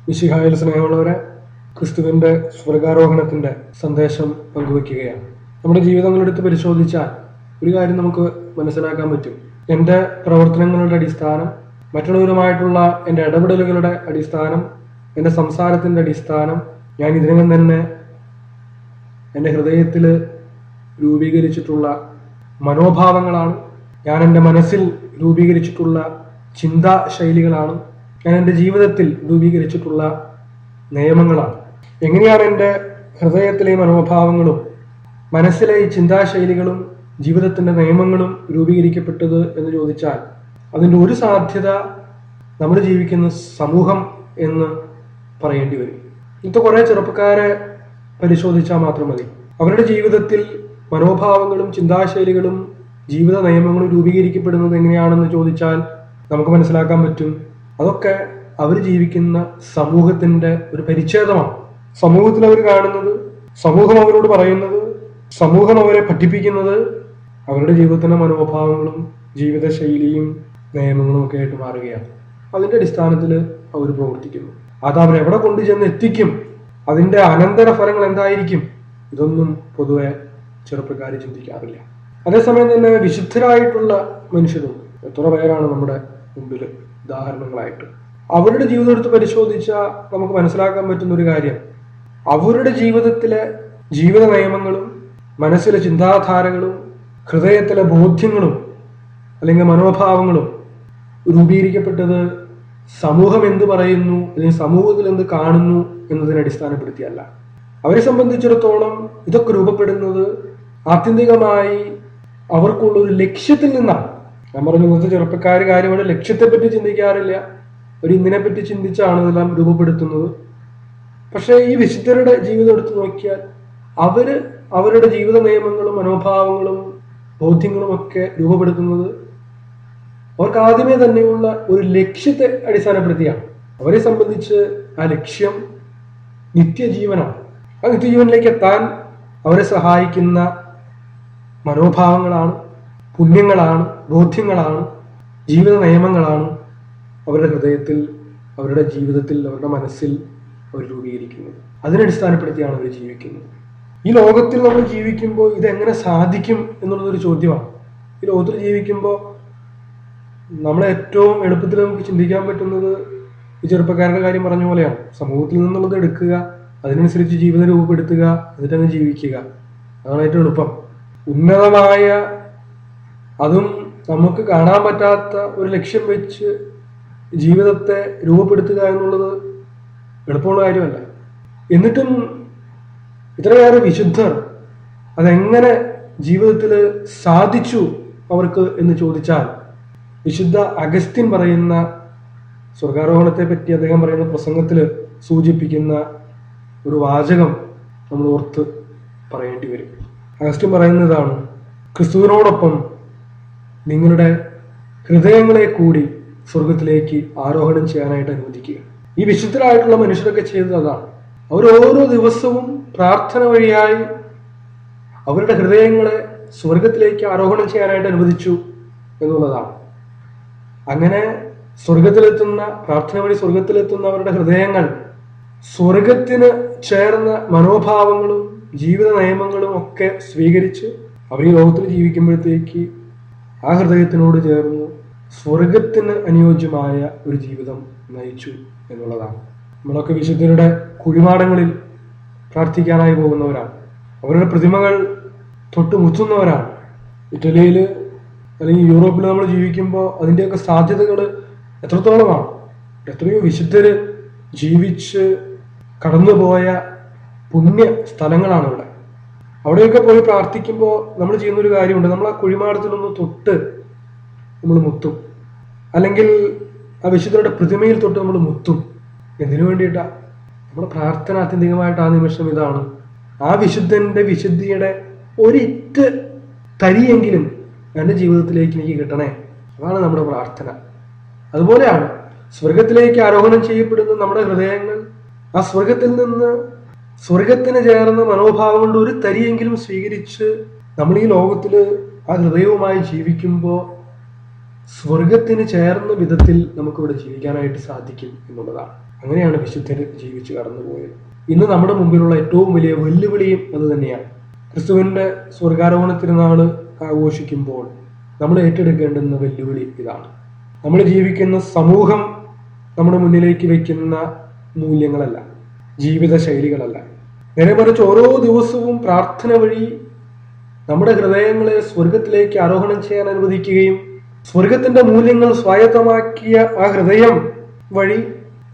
മിശിഹായിൽ സ്നേഹമുള്ളവരെ, ക്രിസ്തുവിന്റെ സ്വർഗാരോഹണത്തിന്റെ സന്ദേശം പങ്കുവെക്കുകയാണ്. നമ്മുടെ ജീവിതങ്ങളെടുത്ത് പരിശോധിച്ചാൽ ഒരു കാര്യം നമുക്ക് മനസ്സിലാക്കാൻ പറ്റും. എൻ്റെ പ്രവർത്തനങ്ങളുടെ അടിസ്ഥാനം, മറ്റുള്ളവരുമായിട്ടുള്ള എൻ്റെ ഇടപെടലുകളുടെ അടിസ്ഥാനം, എൻ്റെ സംസാരത്തിൻ്റെ അടിസ്ഥാനം ഞാൻ ഇതിനകം തന്നെ എൻ്റെ ഹൃദയത്തിൽ രൂപീകരിച്ചിട്ടുള്ള മനോഭാവങ്ങളാണ്. ഞാൻ എൻ്റെ മനസ്സിൽ രൂപീകരിച്ചിട്ടുള്ള ചിന്താശൈലികളാണ്. ഞാൻ എൻ്റെ ജീവിതത്തിൽ രൂപീകരിച്ചിട്ടുള്ള നിയമങ്ങളാണ്. എങ്ങനെയാണ് എൻ്റെ ഹൃദയത്തിലെ മനോഭാവങ്ങളും മനസ്സിലെ ഈ ചിന്താശൈലികളും ജീവിതത്തിൻ്റെ നിയമങ്ങളും രൂപീകരിക്കപ്പെട്ടത് എന്ന് ചോദിച്ചാൽ അതിൻ്റെ ഒരു സാധ്യത നമ്മൾ ജീവിക്കുന്ന സമൂഹം എന്ന് പറയേണ്ടി വരും. ഇന്നത്തെ കുറേ ചെറുപ്പക്കാരെ പരിശോധിച്ചാൽ മാത്രം മതി. അവരുടെ ജീവിതത്തിൽ മനോഭാവങ്ങളും ചിന്താശൈലികളും ജീവിത നിയമങ്ങളും രൂപീകരിക്കപ്പെടുന്നത് എങ്ങനെയാണെന്ന് ചോദിച്ചാൽ നമുക്ക് മനസ്സിലാക്കാൻ പറ്റും. അതൊക്കെ അവർ ജീവിക്കുന്ന സമൂഹത്തിന്റെ ഒരു പരിച്ഛേദമാണ്. സമൂഹത്തിൽ അവർ കാണുന്നത്, സമൂഹം അവരോട് പറയുന്നത്, സമൂഹം അവരെ പഠിപ്പിക്കുന്നത് അവരുടെ ജീവിതത്തിന്റെ മനോഭാവങ്ങളും ജീവിതശൈലിയും നിയമങ്ങളും ഒക്കെ ആയിട്ട് മാറുകയാണ്. അതിന്റെ അടിസ്ഥാനത്തിൽ അവർ പ്രവർത്തിക്കുന്നു. അത് അവരെവിടെ കൊണ്ടുചെന്ന് എത്തിക്കും, അതിന്റെ അനന്തര ഫലങ്ങൾ എന്തായിരിക്കും, ഇതൊന്നും പൊതുവെ ചെറുപ്പക്കാർ ചിന്തിക്കാറില്ല. അതേസമയം തന്നെ വിശുദ്ധരായിട്ടുള്ള മനുഷ്യരും എത്ര പേരാണ് നമ്മുടെ മുമ്പിൽ ഉദാഹരണങ്ങളായിട്ട്. അവരുടെ ജീവിതം എടുത്ത് പരിശോധിച്ചാൽ നമുക്ക് മനസ്സിലാക്കാൻ പറ്റുന്ന ഒരു കാര്യം, അവരുടെ ജീവിതത്തിലെ ജീവിത നിയമങ്ങളും മനസ്സിലെ ചിന്താധാരകളും ഹൃദയത്തിലെ ബോധ്യങ്ങളും അല്ലെങ്കിൽ മനോഭാവങ്ങളും രൂപീകരിക്കപ്പെട്ടത് സമൂഹം എന്ത് പറയുന്നു അല്ലെങ്കിൽ സമൂഹത്തിൽ എന്ത് കാണുന്നു എന്നതിനെ അടിസ്ഥാനപ്പെടുത്തിയല്ല. അവരെ സംബന്ധിച്ചിടത്തോളം ഇതൊക്കെ രൂപപ്പെടുന്നത് ആത്യന്തികമായി അവർക്കുള്ള ഒരു ലക്ഷ്യത്തിൽ നിന്നാണ്. ഞാൻ പറഞ്ഞു, ഇന്നത്തെ ചെറുപ്പക്കാർ കാര്യമാണ് ലക്ഷ്യത്തെപ്പറ്റി ചിന്തിക്കാറില്ല. ഒരു ഇതിനെപ്പറ്റി ചിന്തിച്ചാണ് ഇതെല്ലാം രൂപപ്പെടുത്തുന്നത്. പക്ഷേ ഈ വിശുദ്ധരുടെ ജീവിതം എടുത്തു നോക്കിയാൽ അവരുടെ ജീവിത നിയമങ്ങളും മനോഭാവങ്ങളും ബോധ്യങ്ങളും ഒക്കെ രൂപപ്പെടുത്തുന്നത് അവർക്ക് ആദ്യമേ തന്നെയുള്ള ഒരു ലക്ഷ്യത്തെ അടിസ്ഥാനപ്പെടുത്തിയാണ്. അവരെ സംബന്ധിച്ച് ആ ലക്ഷ്യം നിത്യജീവനാണ്. ആ നിത്യജീവനിലേക്ക് എത്താൻ അവരെ സഹായിക്കുന്ന മനോഭാവങ്ങളാണ്, പുണ്യങ്ങളാണ്, ബോധ്യങ്ങളാണ്, ജീവിത നിയമങ്ങളാണ് അവരുടെ ഹൃദയത്തിൽ, അവരുടെ ജീവിതത്തിൽ, അവരുടെ മനസ്സിൽ അവർ രൂപീകരിക്കുന്നത്. അതിനടിസ്ഥാനപ്പെടുത്തിയാണ് അവർ ജീവിക്കുന്നത്. ഈ ലോകത്തിൽ നമ്മൾ ജീവിക്കുമ്പോൾ ഇതെങ്ങനെ സാധിക്കും എന്നുള്ളതൊരു ചോദ്യമാണ്. ഈ ലോകത്തിൽ ജീവിക്കുമ്പോൾ നമ്മളെ ഏറ്റവും എളുപ്പത്തിൽ നമുക്ക് ചിന്തിക്കാൻ പറ്റുന്നത് ഈ ചെറുപ്പക്കാരുടെ കാര്യം പറഞ്ഞ പോലെയാണ്. സമൂഹത്തിൽ നിന്നുള്ളത് എടുക്കുക, അതിനനുസരിച്ച് ജീവിതം രൂപപ്പെടുത്തുക, എന്നിട്ടങ്ങ് ജീവിക്കുക. അതാണ് ഏറ്റവും എളുപ്പം. ഉന്നതമായ, അതും നമുക്ക് കാണാൻ പറ്റാത്ത ഒരു ലക്ഷ്യം വെച്ച് ജീവിതത്തെ രൂപപ്പെടുത്തുക എന്നുള്ളത് എളുപ്പമുള്ള കാര്യമല്ല. എന്നിട്ടും ഇത്രയേറെ വിശുദ്ധർ അതെങ്ങനെ ജീവിതത്തിൽ സാധിച്ചു അവർക്ക് എന്ന് ചോദിച്ചാൽ, വിശുദ്ധ അഗസ്റ്റിൻ പറയുന്ന സ്വർഗാരോഹണത്തെ പറ്റി അദ്ദേഹം പറയുന്ന പ്രസംഗത്തിൽ സൂചിപ്പിക്കുന്ന ഒരു വാചകം നമ്മൾ ഓർത്ത് പറയേണ്ടി വരും. അഗസ്റ്റിൻ പറയുന്നതാണ്, ക്രിസ്തുവിനോടൊപ്പം നിങ്ങളുടെ ഹൃദയങ്ങളെ കൂടി സ്വർഗത്തിലേക്ക് ആരോഹണം ചെയ്യാനായിട്ട് അനുവദിക്കുക. ഈ വിശുദ്ധരായിട്ടുള്ള മനുഷ്യരൊക്കെ ചെയ്തത് അതാണ്. അവർ ഓരോ ദിവസവും പ്രാർത്ഥന വഴിയായി അവരുടെ ഹൃദയങ്ങളെ സ്വർഗത്തിലേക്ക് ആരോഹണം ചെയ്യാനായിട്ട് അനുവദിച്ചു എന്നുള്ളതാണ്. അങ്ങനെ സ്വർഗത്തിലെത്തുന്ന, പ്രാർത്ഥന വഴി സ്വർഗത്തിലെത്തുന്ന അവരുടെ ഹൃദയങ്ങൾ സ്വർഗത്തിന് ചേർന്ന മനോഭാവങ്ങളും ജീവിത നിയമങ്ങളും ഒക്കെ സ്വീകരിച്ച് അവർ ഈ ലോകത്തിൽ ജീവിക്കുമ്പോഴത്തേക്ക് ആ ഹൃദയത്തിനോട് ചേർന്ന് സ്വർഗത്തിന് അനുയോജ്യമായ ഒരു ജീവിതം നയിച്ചു എന്നുള്ളതാണ്. നമ്മളൊക്കെ വിശുദ്ധരുടെ കുഴിമാടങ്ങളിൽ പ്രാർത്ഥിക്കാനായി പോകുന്നവരാണ്. അവരുടെ പ്രതിമകൾ തൊട്ട് മുത്തുന്നവരാണ്. ഇറ്റലിയിൽ അല്ലെങ്കിൽ യൂറോപ്പിൽ നമ്മൾ ജീവിക്കുമ്പോൾ അതിൻ്റെയൊക്കെ സാധ്യതകൾ എത്രത്തോളമാണ്. എത്രയോ വിശുദ്ധര് ജീവിച്ച് കടന്നുപോയ പുണ്യ സ്ഥലങ്ങളാണ് ഇവിടെ. അവിടെയൊക്കെ പോയി പ്രാർത്ഥിക്കുമ്പോൾ നമ്മൾ ചെയ്യുന്നൊരു കാര്യമുണ്ട്. നമ്മൾ ആ കുഴിമാടത്തിലൊന്ന് തൊട്ട് നമ്മൾ മുത്തും, അല്ലെങ്കിൽ ആ വിശുദ്ധരുടെ പ്രതിമയിൽ തൊട്ട് നമ്മൾ മുത്തും. എന്തിനു വേണ്ടിയിട്ടാണ്? നമ്മുടെ പ്രാർത്ഥന ആത്യന്തികമായിട്ട് ആ നിമിഷം ഇതാണ്, ആ വിശുദ്ധന്റെ വിശുദ്ധിയുടെ ഒരിറ്റ് തരിയെങ്കിലും എൻ്റെ ജീവിതത്തിലേക്ക് എനിക്ക് കിട്ടണേ. അതാണ് നമ്മുടെ പ്രാർത്ഥന. അതുപോലെയാണ് സ്വർഗത്തിലേക്ക് ആരോഹണം ചെയ്യപ്പെടുന്ന നമ്മുടെ ഹൃദയങ്ങൾ. ആ സ്വർഗത്തിൽ നിന്ന് സ്വർഗത്തിന് ചേർന്ന മനോഭാവങ്ങളുടെ ഒരു തരിയെങ്കിലും സ്വീകരിച്ച് നമ്മൾ ഈ ലോകത്തിൽ ആ ഹൃദയവുമായി ജീവിക്കുമ്പോൾ സ്വർഗത്തിന് ചേർന്ന വിധത്തിൽ നമുക്കിവിടെ ജീവിക്കാനായിട്ട് സാധിക്കും എന്നുള്ളതാണ്. അങ്ങനെയാണ് വിശുദ്ധർ ജീവിച്ച് കടന്നുപോയത്. ഇന്ന് നമ്മുടെ മുമ്പിലുള്ള ഏറ്റവും വലിയ വെല്ലുവിളിയും അത് തന്നെയാണ്. ക്രിസ്തുവിന്റെ സ്വർഗാരോഹണ തിരുനാള് ആഘോഷിക്കുമ്പോൾ നമ്മൾ ഏറ്റെടുക്കേണ്ടുന്ന വെല്ലുവിളി ഇതാണ്. നമ്മൾ ജീവിക്കുന്ന സമൂഹം നമ്മുടെ മുന്നിലേക്ക് വെക്കുന്ന മൂല്യങ്ങളല്ല, ജീവിത ശൈലികളല്ല. നേരെ മറിച്ച് ഓരോ ദിവസവും പ്രാർത്ഥന വഴി നമ്മുടെ ഹൃദയങ്ങളെ സ്വർഗത്തിലേക്ക് ആരോഹണം ചെയ്യാൻ അനുവദിക്കുകയും സ്വർഗത്തിന്റെ മൂല്യങ്ങൾ സ്വായത്തമാക്കിയ ആ ഹൃദയം വഴി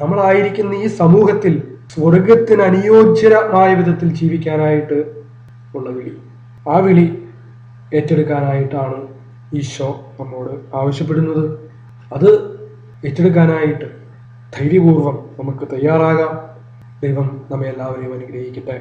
നമ്മളായിരിക്കുന്ന ഈ സമൂഹത്തിൽ സ്വർഗത്തിന് അനുയോജ്യമായ വിധത്തിൽ ജീവിക്കാനായിട്ട് ഉള്ള വിളി, ആ വിളി ഏറ്റെടുക്കാനായിട്ടാണ് ഈശോ നമ്മോട് ആവശ്യപ്പെടുന്നത്. അത് ഏറ്റെടുക്കാനായിട്ട് ധൈര്യപൂർവം നമുക്ക് തയ്യാറാകാം. ദൈവം നമ്മെ എല്ലാവരെയും അനുഗ്രഹിക്കട്ടെ.